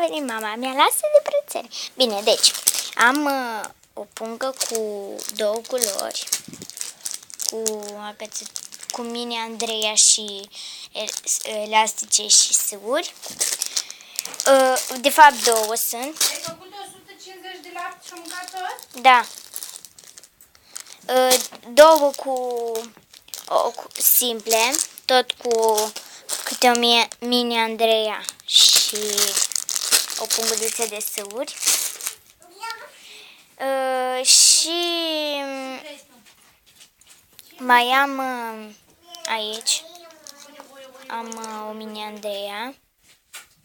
venit mama mea, lasă de brățări. Bine, deci, am o pungă cu două culori, cu mine Andreea și elastice și sâuri. De fapt, două sunt. Ai făcut 150 de lapte și am mâncat tot? Da. Două cu simple, tot cu câte o mini Andreea și o punguliță de sâuri. Și mai am aici, am o mini Andreea.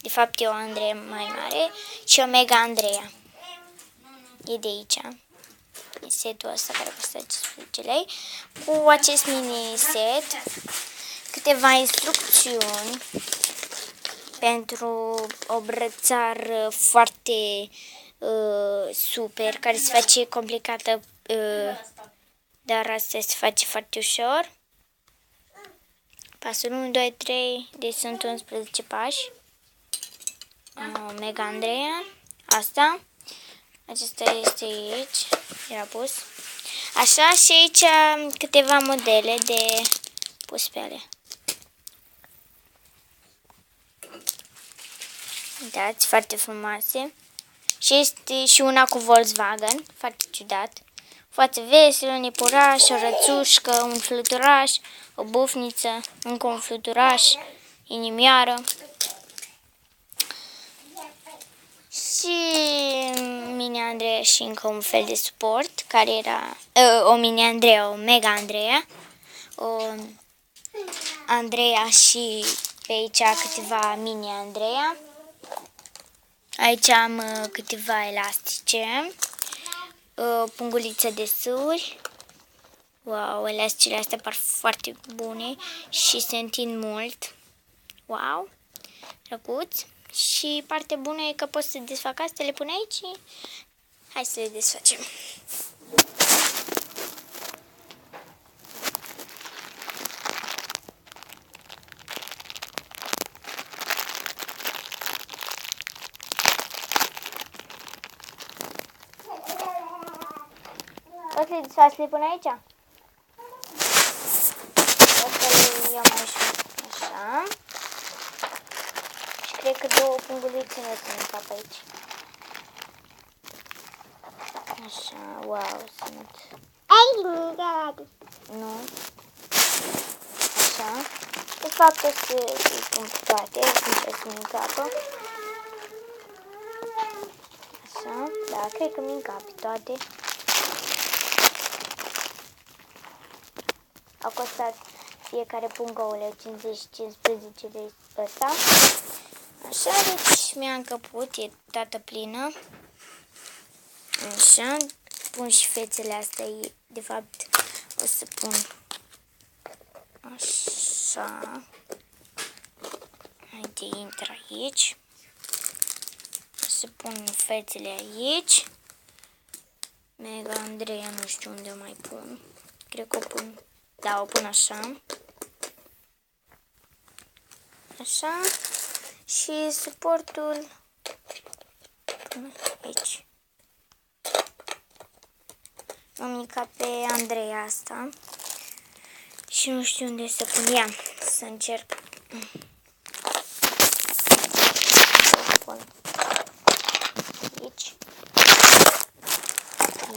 De fapt, e o Andreea mai mare și o mega Andreea. E de aici. E setul ăsta care costă 15 lei. Cu acest mini set, câteva instrucțiuni pentru o brățară foarte super, care se face complicată, dar asta se face foarte ușor. Pasul 1, 2, 3, deci sunt 11 pași. Mega Andreea, asta. Acesta este aici, era pus. Așa, și aici câteva modele de pus pe ele. Uitați, foarte frumoase. Și este și una cu Volkswagen, foarte ciudat. Față veselă, un iepuraș, o rățușcă, un fluturaș, o bufniță, încă un fluturaș, inimioară. Și mini Andreea și încă un fel de suport, care era o mini Andreea, o mega Andreea, o Andreea și pe aici câteva mini Andreea. Aici am câteva elastice, o punguliță de sâuri. Wow, elasticele astea par foarte bune și se întind mult. Wow, drăguț. Și partea bună e că pot să desfac astea, le pun aici și hai să le desfacem. O să le desfac, să le pun aici? O să le iau mai ușor. Așa. Cred că două pungulițe nu sunt în cap aici. Așa, wow, sunt. Nu. Așa. De fapt o să îi pun toate, încerc să-mi încapă. Așa, da, cred că mi încape toate. Au costat fiecare pungă 50-15 de ăsta. Așa, deci mi-a încăput, e toată plină. Așa, pun și fețele astea, de fapt o să pun așa. Haide, intră aici. O să pun fețele aici. Mega Andreea, nu știu unde o mai pun. Cred că o pun, da, o pun așa. Așa. Și suportul până aici. Am micat pe Andreea asta și nu știu unde să pun ea. Să încerc. Să pun aici.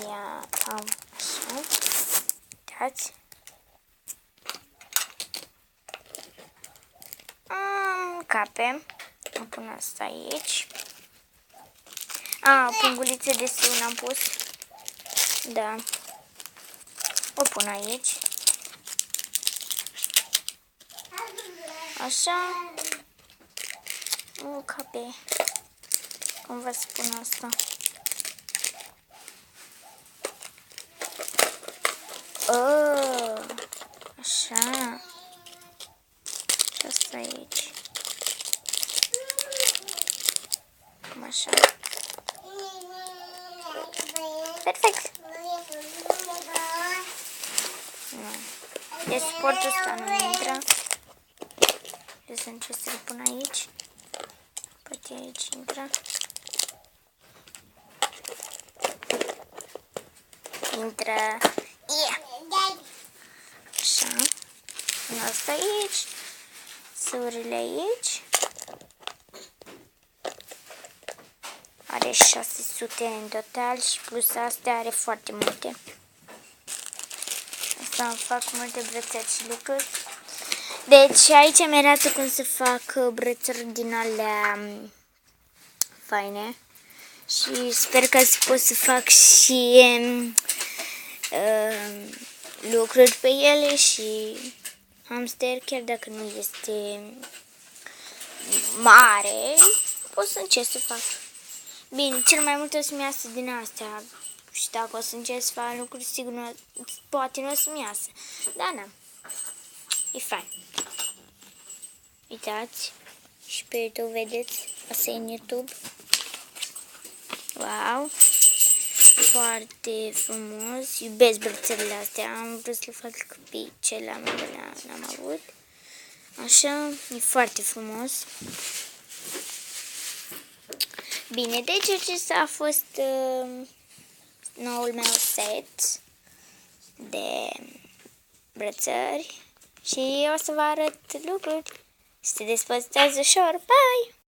Ia am așa. Uitați. Cape. Am pun asta aici. Pungulițe de sun am pus. Da. O pun aici. Așa. Cape. Cum vă spun asta? Așa. Și asta aici. Cam așa. Perfect. Deci suportul ăsta nu intră. Trebuie să încerc să-l pun aici. Poate Uite, aici intră. Intră. Yeah. Așa. Asta aici. Săurile aici. Are 600 în total și plus astea are foarte multe. Asta îmi fac multe brățări și lucruri. Deci aici mi arată cum să fac brățări din alea faine. Și sper că pot să fac și lucruri pe ele și hamster, chiar dacă nu este mare, pot să încerc să fac. Bine, cel mai mult o să-mi iasă din astea și dacă o să încerc să fac lucruri, sigur nu, poate nu o să-mi iasă. Da, na, e fain. Uitați, și pe YouTube vedeți, asta e în YouTube. Wow! Foarte frumos. Iubesc brățările astea. Am vrut să le fac pe celelalte, n-am avut. Așa, e foarte frumos. Bine, deci acesta a fost noul meu set de brățări și o să vă arăt lucruri. Se despărțează ușor. Bye!